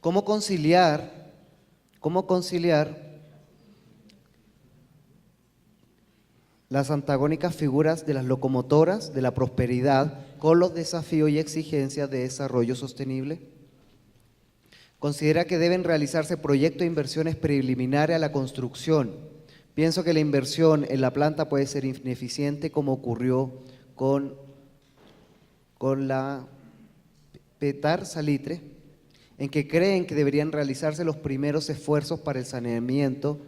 ¿Cómo conciliar las antagónicas figuras de las locomotoras de la prosperidad con los desafíos y exigencias de desarrollo sostenible? Considera que deben realizarse proyectos de inversiones preliminares a la construcción. Pienso que la inversión en la planta puede ser ineficiente, como ocurrió con la Petar Salitre, en que creen que deberían realizarse los primeros esfuerzos para el saneamiento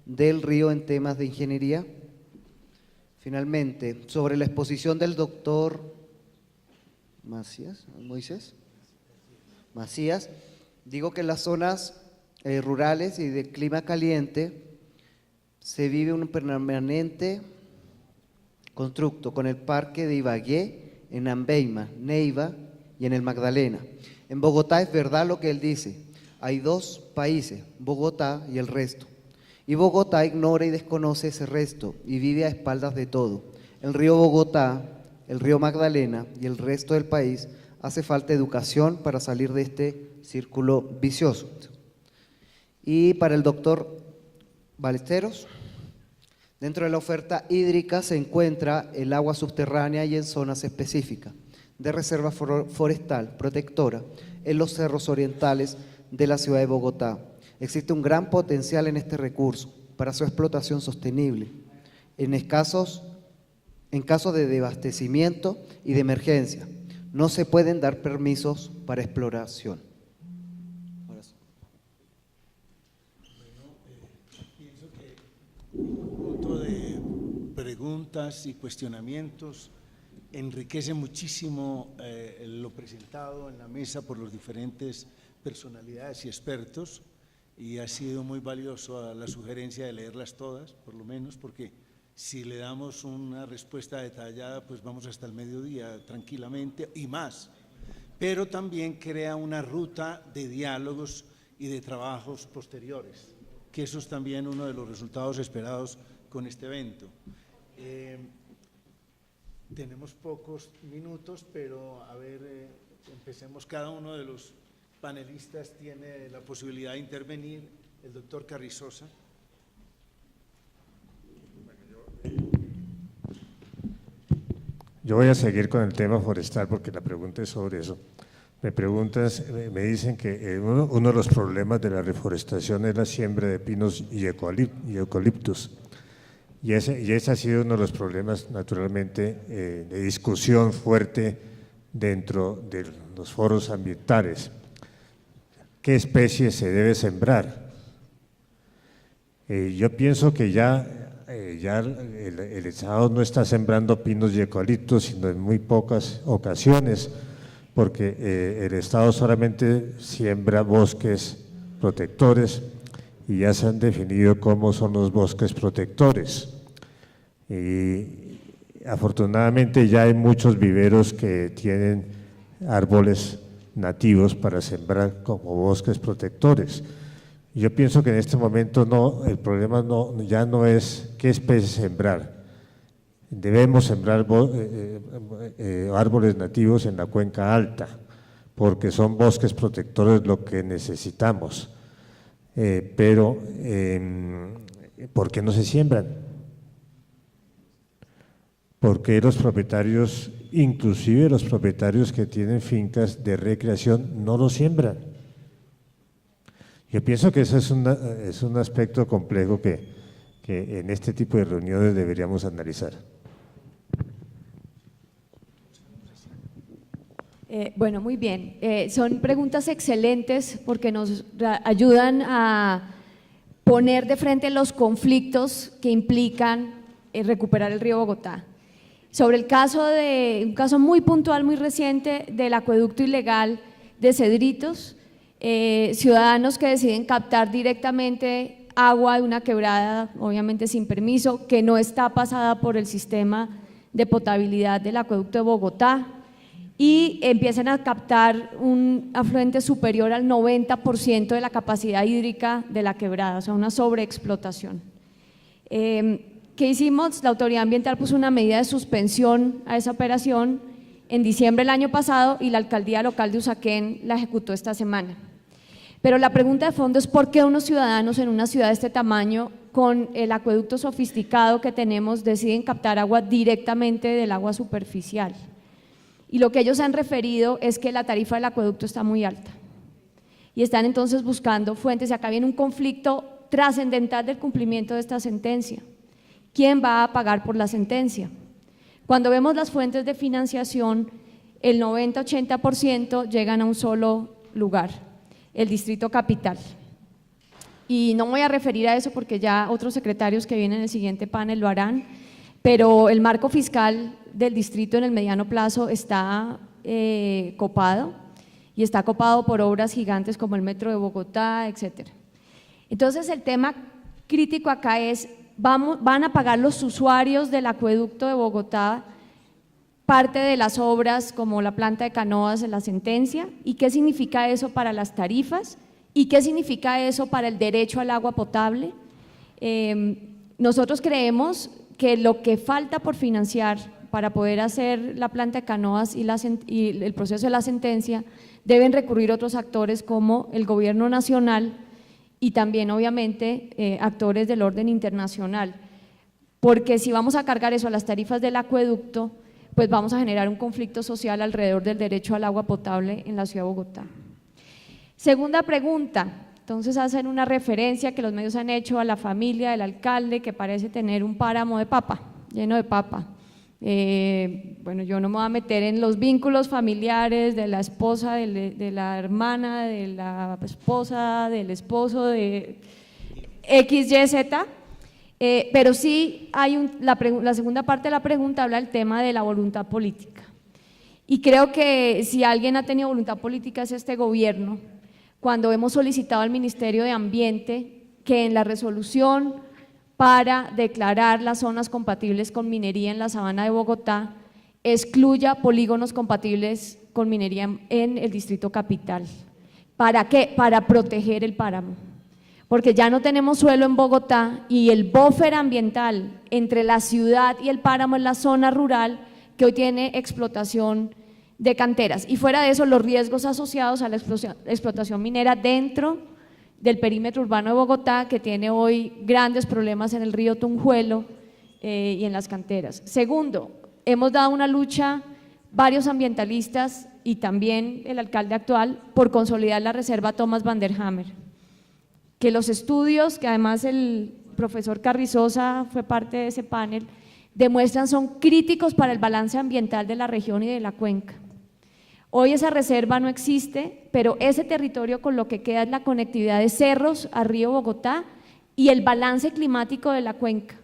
del río en temas de ingeniería. Finalmente, sobre la exposición del doctor Macías, digo que en las zonas rurales y de clima caliente se vive un permanente constructo con el parque de Ibagué, en Ambeima, Neiva y en el Magdalena. En Bogotá es verdad lo que él dice, hay dos países, Bogotá y el resto. Y Bogotá ignora y desconoce ese resto y vive a espaldas de todo. El río Bogotá, el río Magdalena y el resto del país hace falta educación para salir de este círculo vicioso. Y para el doctor Ballesteros, dentro de la oferta hídrica se encuentra el agua subterránea y en zonas específicas de reserva forestal protectora en los cerros orientales de la ciudad de Bogotá. Existe un gran potencial en este recurso para su explotación sostenible. En casos de desabastecimiento y de emergencia, no se pueden dar permisos para exploración. Pienso que un conjunto de preguntas y cuestionamientos enriquece muchísimo lo presentado en la mesa por los diferentes personalidades y expertos, y ha sido muy valioso la sugerencia de leerlas todas, por lo menos, porque si le damos una respuesta detallada, pues vamos hasta el mediodía tranquilamente y más, pero también crea una ruta de diálogos y de trabajos posteriores, que eso es también uno de los resultados esperados con este evento. Tenemos pocos minutos, pero a ver, empecemos. Cada uno de los panelistas tiene la posibilidad de intervenir. El doctor Carrizosa. Yo voy a seguir con el tema forestal porque la pregunta es sobre eso. Me dicen que uno de los problemas de la reforestación es la siembra de pinos y eucaliptus. Y ese ha sido uno de los problemas, naturalmente, de discusión fuerte dentro de los foros ambientales. ¿Qué especie se debe sembrar? Yo pienso que ya el Estado no está sembrando pinos y eucaliptos, sino en muy pocas ocasiones, porque el Estado solamente siembra bosques protectores y ya se han definido cómo son los bosques protectores. Y afortunadamente ya hay muchos viveros que tienen árboles nativos para sembrar como bosques protectores. Yo pienso que en este momento el problema ya no es qué especie sembrar. Debemos sembrar árboles nativos en la cuenca alta, porque son bosques protectores lo que necesitamos. Pero, ¿por qué no se siembran? Porque los propietarios, inclusive los propietarios que tienen fincas de recreación, no lo siembran. Yo pienso que ese es un aspecto complejo que en este tipo de reuniones deberíamos analizar. Bueno, muy bien. Son preguntas excelentes porque nos ayudan a poner de frente los conflictos que implican recuperar el río Bogotá. Sobre un caso muy puntual, muy reciente del acueducto ilegal de Cedritos, ciudadanos que deciden captar directamente agua de una quebrada, obviamente sin permiso, que no está pasada por el sistema de potabilidad del acueducto de Bogotá, y empiezan a captar un afluente superior al 90% de la capacidad hídrica de la quebrada, o sea, una sobreexplotación. ¿Qué hicimos? La autoridad ambiental puso una medida de suspensión a esa operación en diciembre del año pasado y la alcaldía local de Usaquén la ejecutó esta semana. Pero la pregunta de fondo es ¿por qué unos ciudadanos en una ciudad de este tamaño, con el acueducto sofisticado que tenemos, deciden captar agua directamente del agua superficial? Y lo que ellos han referido es que la tarifa del acueducto está muy alta y están entonces buscando fuentes, y acá viene un conflicto trascendental del cumplimiento de esta sentencia. ¿Quién va a pagar por la sentencia? Cuando vemos las fuentes de financiación, el 90-80% llegan a un solo lugar, el Distrito Capital. Y no me voy a referir a eso porque ya otros secretarios que vienen en el siguiente panel lo harán, pero el marco fiscal del distrito en el mediano plazo está copado, y está copado por obras gigantes como el Metro de Bogotá, etcétera. Entonces el tema crítico acá es, ¿van a pagar los usuarios del acueducto de Bogotá parte de las obras como la planta de Canoas en la sentencia? ¿Y qué significa eso para las tarifas? ¿Y qué significa eso para el derecho al agua potable? Nosotros creemos que lo que falta por financiar para poder hacer la planta de Canoas y el proceso de la sentencia, deben recurrir otros actores como el gobierno nacional y también obviamente actores del orden internacional, porque si vamos a cargar eso a las tarifas del acueducto, pues vamos a generar un conflicto social alrededor del derecho al agua potable en la ciudad de Bogotá. Segunda pregunta, entonces hacen una referencia que los medios han hecho a la familia del alcalde que parece tener un páramo de papa, lleno de papa. Bueno, yo no me voy a meter en los vínculos familiares de la esposa, de la hermana, de la esposa, del esposo, de XYZ, pero sí hay la segunda parte de la pregunta habla del tema de la voluntad política. Y creo que si alguien ha tenido voluntad política es este gobierno, cuando hemos solicitado al Ministerio de Ambiente que en la resolución para declarar las zonas compatibles con minería en la sabana de Bogotá, excluya polígonos compatibles con minería en el Distrito Capital. ¿Para qué? Para proteger el páramo, porque ya no tenemos suelo en Bogotá y el buffer ambiental entre la ciudad y el páramo es la zona rural que hoy tiene explotación de canteras, y fuera de eso los riesgos asociados a la explotación minera dentro del perímetro urbano de Bogotá, que tiene hoy grandes problemas en el río Tunjuelo y en las canteras. Segundo, hemos dado una lucha, varios ambientalistas y también el alcalde actual, por consolidar la reserva Thomas van der Hammer, que los estudios, que además el profesor Carrizosa fue parte de ese panel, demuestran son críticos para el balance ambiental de la región y de la cuenca. Hoy esa reserva no existe, pero ese territorio con lo que queda es la conectividad de cerros a río Bogotá y el balance climático de la cuenca.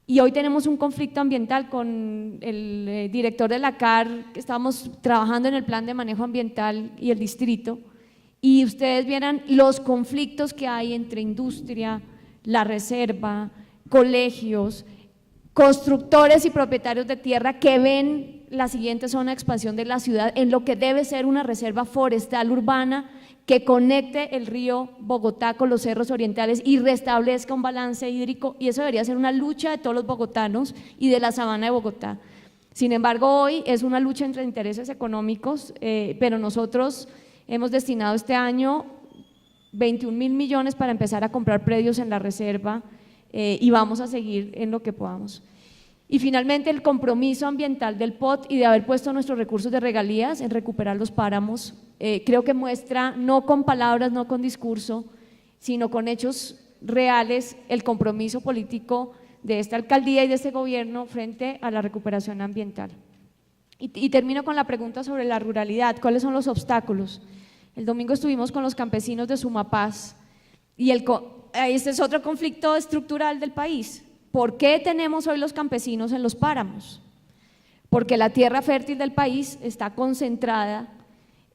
Y hoy tenemos un conflicto ambiental con el director de la CAR, que estamos trabajando en el plan de manejo ambiental y el distrito, y ustedes vieran los conflictos que hay entre industria, la reserva, colegios, constructores y propietarios de tierra que ven la siguiente zona de expansión de la ciudad en lo que debe ser una reserva forestal urbana que conecte el río Bogotá con los cerros orientales y restablezca un balance hídrico, y eso debería ser una lucha de todos los bogotanos y de la sabana de Bogotá. Sin embargo, hoy es una lucha entre intereses económicos, pero nosotros hemos destinado este año 21.000 millones para empezar a comprar predios en la reserva y vamos a seguir en lo que podamos. Y finalmente el compromiso ambiental del POT y de haber puesto nuestros recursos de regalías en recuperar los páramos, creo que muestra, no con palabras, no con discurso, sino con hechos reales, el compromiso político de esta alcaldía y de este gobierno frente a la recuperación ambiental. Y termino con la pregunta sobre la ruralidad, ¿cuáles son los obstáculos? El domingo estuvimos con los campesinos de Sumapaz y este es otro conflicto estructural del país. ¿Por qué tenemos hoy los campesinos en los páramos? Porque la tierra fértil del país está concentrada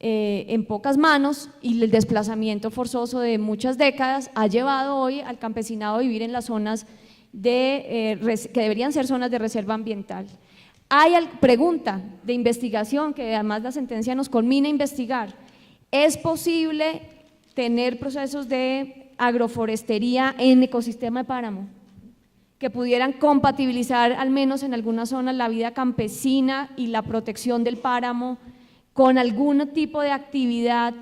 en pocas manos y el desplazamiento forzoso de muchas décadas ha llevado hoy al campesinado a vivir en las zonas que deberían ser zonas de reserva ambiental. Hay pregunta de investigación que además la sentencia nos conmina a investigar. ¿Es posible tener procesos de agroforestería en ecosistema de páramo que pudieran compatibilizar al menos en algunas zonas la vida campesina y la protección del páramo con algún tipo de actividad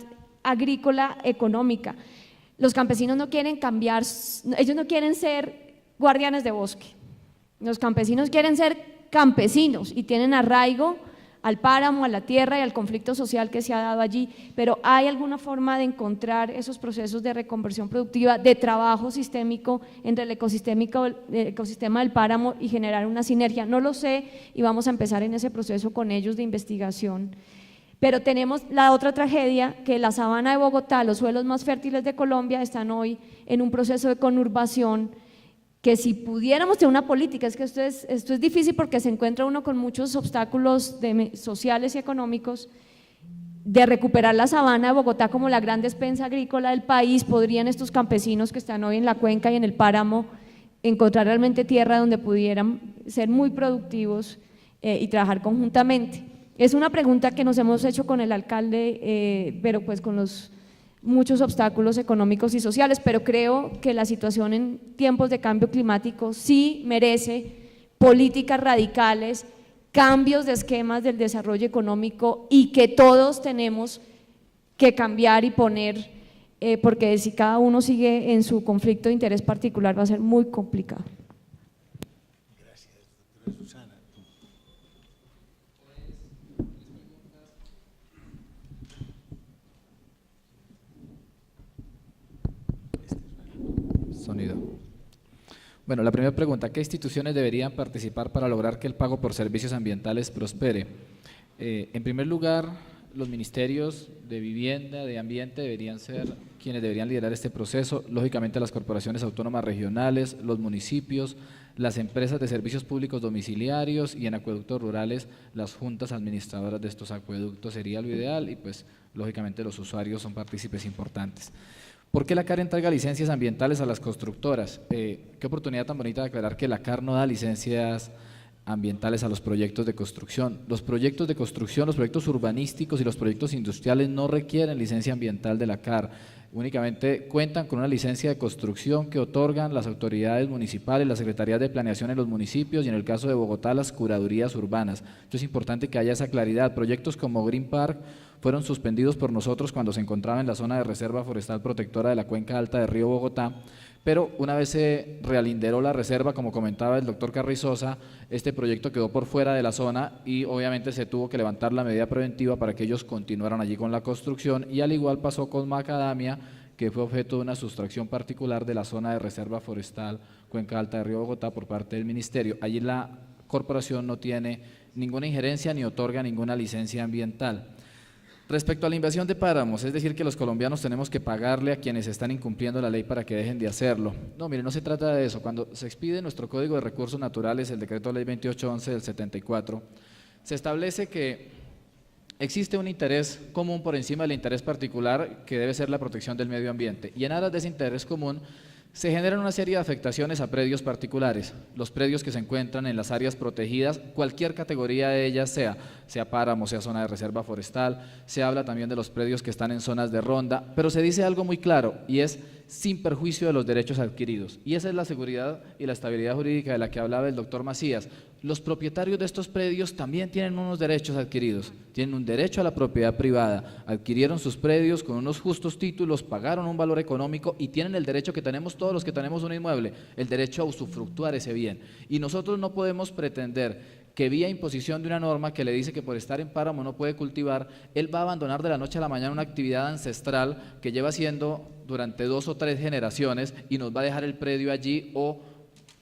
agrícola económica. Los campesinos no quieren cambiar, ellos no quieren ser guardianes de bosque. Los campesinos quieren ser campesinos y tienen arraigo al páramo, a la tierra y al conflicto social que se ha dado allí, pero ¿hay alguna forma de encontrar esos procesos de reconversión productiva, de trabajo sistémico entre el ecosistema del páramo y generar una sinergia? No lo sé y vamos a empezar en ese proceso con ellos de investigación. Pero tenemos la otra tragedia, que la sabana de Bogotá, los suelos más fértiles de Colombia, están hoy en un proceso de conurbación, que si pudiéramos tener una política, es que esto es difícil porque se encuentra uno con muchos obstáculos sociales y económicos, de recuperar la sabana de Bogotá como la gran despensa agrícola del país, podrían estos campesinos que están hoy en la cuenca y en el páramo encontrar realmente tierra donde pudieran ser muy productivos y trabajar conjuntamente. Es una pregunta que nos hemos hecho con el alcalde, pero pues con los muchos obstáculos económicos y sociales, pero creo que la situación en tiempos de cambio climático sí merece políticas radicales, cambios de esquemas del desarrollo económico y que todos tenemos que cambiar y poner, porque si cada uno sigue en su conflicto de interés particular va a ser muy complicado. Gracias, doctora Susana. Sonido. Bueno, la primera pregunta, ¿qué instituciones deberían participar para lograr que el pago por servicios ambientales prospere? En primer lugar, los ministerios de vivienda, de ambiente deberían ser quienes deberían liderar este proceso, lógicamente las corporaciones autónomas regionales, los municipios, las empresas de servicios públicos domiciliarios y en acueductos rurales, las juntas administradoras de estos acueductos sería lo ideal y pues lógicamente los usuarios son partícipes importantes. ¿Por qué la CAR entrega licencias ambientales a las constructoras? Qué oportunidad tan bonita de aclarar que la CAR no da licencias ambientales a los proyectos de construcción. Los proyectos de construcción, los proyectos urbanísticos y los proyectos industriales no requieren licencia ambiental de la CAR, únicamente cuentan con una licencia de construcción que otorgan las autoridades municipales, las secretarías de planeación en los municipios y en el caso de Bogotá las curadurías urbanas. Entonces es importante que haya esa claridad. Proyectos como Green Park fueron suspendidos por nosotros cuando se encontraba en la zona de reserva forestal protectora de la cuenca alta del río Bogotá, pero una vez se realinderó la reserva, como comentaba el doctor Carrizosa, este proyecto quedó por fuera de la zona y obviamente se tuvo que levantar la medida preventiva para que ellos continuaran allí con la construcción y al igual pasó con Macadamia, que fue objeto de una sustracción particular de la zona de reserva forestal cuenca alta del río Bogotá por parte del ministerio. Allí la corporación no tiene ninguna injerencia ni otorga ninguna licencia ambiental. Respecto a la invasión de páramos, es decir que los colombianos tenemos que pagarle a quienes están incumpliendo la ley para que dejen de hacerlo. No, mire, no se trata de eso. Cuando se expide nuestro Código de Recursos Naturales, el Decreto Ley 2811 del 74, se establece que existe un interés común por encima del interés particular que debe ser la protección del medio ambiente y en aras de ese interés común se generan una serie de afectaciones a predios particulares, los predios que se encuentran en las áreas protegidas, cualquier categoría de ellas sea páramo, sea zona de reserva forestal, se habla también de los predios que están en zonas de ronda, pero se dice algo muy claro y es sin perjuicio de los derechos adquiridos y esa es la seguridad y la estabilidad jurídica de la que hablaba el doctor Macías. Los propietarios de estos predios también tienen unos derechos adquiridos, tienen un derecho a la propiedad privada, adquirieron sus predios con unos justos títulos, pagaron un valor económico y tienen el derecho que tenemos todos los que tenemos un inmueble, el derecho a usufructuar ese bien. Y nosotros no podemos pretender que vía imposición de una norma que le dice que por estar en páramo no puede cultivar, él va a abandonar de la noche a la mañana una actividad ancestral que lleva haciendo durante 2 o 3 generaciones y nos va a dejar el predio allí o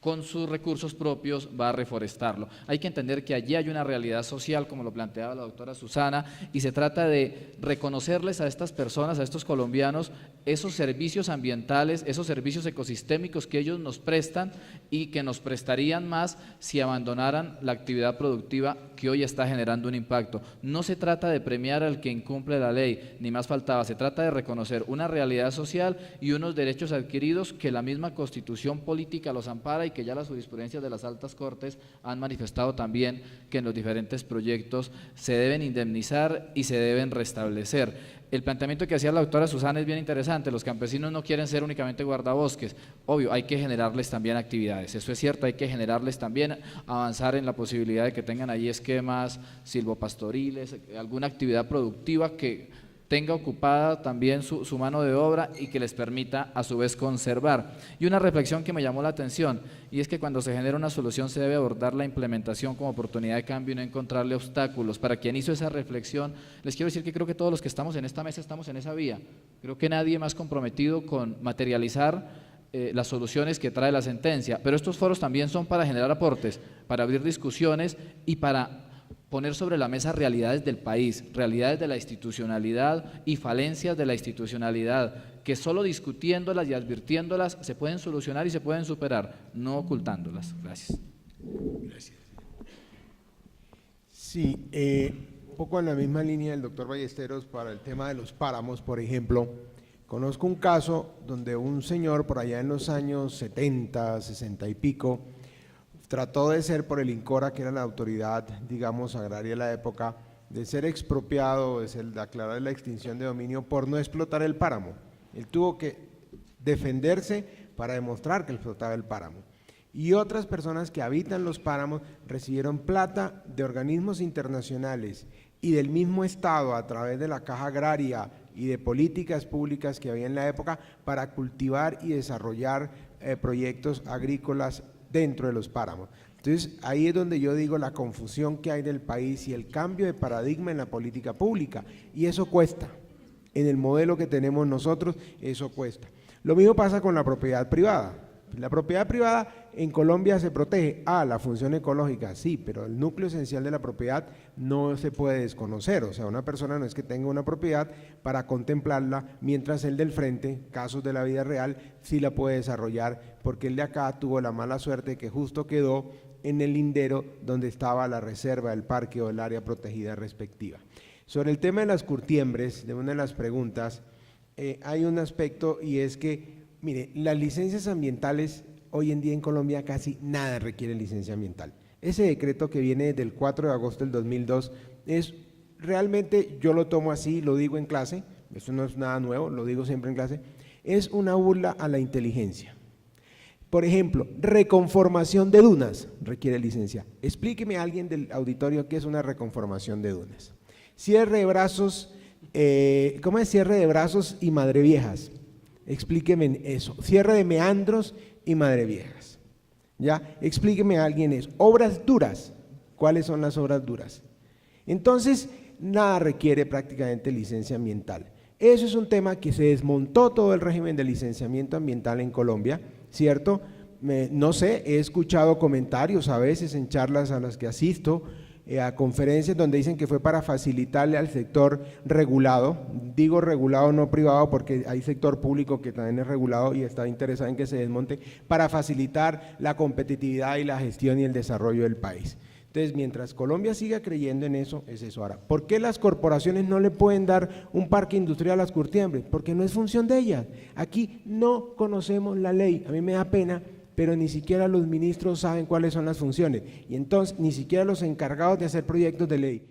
con sus recursos propios va a reforestarlo. Hay que entender que allí hay una realidad social, como lo planteaba la doctora Susana, y se trata de reconocerles a estas personas, a estos colombianos, esos servicios ambientales, esos servicios ecosistémicos que ellos nos prestan y que nos prestarían más si abandonaran la actividad productiva que hoy está generando un impacto. No se trata de premiar al que incumple la ley, ni más faltaba, se trata de reconocer una realidad social y unos derechos adquiridos que la misma Constitución política los ampara y que ya las jurisprudencias de las altas cortes han manifestado también que en los diferentes proyectos se deben indemnizar y se deben restablecer. El planteamiento que hacía la doctora Susana es bien interesante, los campesinos no quieren ser únicamente guardabosques, obvio, hay que generarles también actividades, eso es cierto, hay que generarles también, avanzar en la posibilidad de que tengan ahí esquemas silvopastoriles, alguna actividad productiva que tenga ocupada también su mano de obra y que les permita a su vez conservar. Y una reflexión que me llamó la atención, y es que cuando se genera una solución se debe abordar la implementación como oportunidad de cambio y no encontrarle obstáculos. Para quien hizo esa reflexión, les quiero decir que creo que todos los que estamos en esta mesa estamos en esa vía. Creo que nadie más comprometido con materializar las soluciones que trae la sentencia, pero estos foros también son para generar aportes, para abrir discusiones y para poner sobre la mesa realidades del país, realidades de la institucionalidad y falencias de la institucionalidad, que solo discutiéndolas y advirtiéndolas se pueden solucionar y se pueden superar, no ocultándolas. Gracias. Gracias. Sí, un poco en la misma línea del doctor Ballesteros para el tema de los páramos, por ejemplo. Conozco un caso donde un señor por allá en los años 70, 60 y pico, trató de ser por el INCORA, que era la autoridad, digamos, agraria de la época, de ser expropiado, de aclarar la extinción de dominio por no explotar el páramo. Él tuvo que defenderse para demostrar que explotaba el páramo. Y otras personas que habitan los páramos recibieron plata de organismos internacionales y del mismo Estado a través de la Caja Agraria y de políticas públicas que había en la época para cultivar y desarrollar proyectos agrícolas dentro de los páramos. Entonces, ahí es donde yo digo la confusión que hay del país y el cambio de paradigma en la política pública, y eso cuesta. En el modelo que tenemos nosotros, eso cuesta. Lo mismo pasa con la propiedad privada. La propiedad privada en Colombia se protege. La función ecológica, sí, pero el núcleo esencial de la propiedad no se puede desconocer. O sea, una persona no es que tenga una propiedad para contemplarla, mientras el del frente, casos de la vida real, sí la puede desarrollar, porque el de acá tuvo la mala suerte que justo quedó en el lindero donde estaba la reserva, el parque o el área protegida respectiva. Sobre el tema de las curtiembres, de una de las preguntas, hay un aspecto, y es que mire, las licencias ambientales hoy en día en Colombia casi nada requiere licencia ambiental. Ese decreto que viene del 4 de agosto del 2002 es realmente, yo lo tomo así, lo digo en clase, eso no es nada nuevo, lo digo siempre en clase, es una burla a la inteligencia. Por ejemplo, reconformación de dunas requiere licencia. Explíqueme a alguien del auditorio qué es una reconformación de dunas. Cierre de brazos, ¿cómo es? Cierre de brazos y madreviejas. Explíqueme eso. Cierre de meandros y madreviejas. ¿Ya? Explíqueme a alguien eso. Obras duras. ¿Cuáles son las obras duras? Entonces, nada requiere prácticamente licencia ambiental. Eso es un tema que se desmontó todo el régimen de licenciamiento ambiental en Colombia, ¿cierto? No sé, he escuchado comentarios a veces en charlas a las que asisto, a conferencias donde dicen que fue para facilitarle al sector regulado, digo regulado no privado porque hay sector público que también es regulado y está interesado en que se desmonte, para facilitar la competitividad y la gestión y el desarrollo del país. Entonces, mientras Colombia siga creyendo en eso, es eso. Ahora, ¿por qué las corporaciones no le pueden dar un parque industrial a las curtiembres? Porque no es función de ellas. Aquí no conocemos la ley, a mí me da pena, pero ni siquiera los ministros saben cuáles son las funciones y entonces ni siquiera los encargados de hacer proyectos de ley.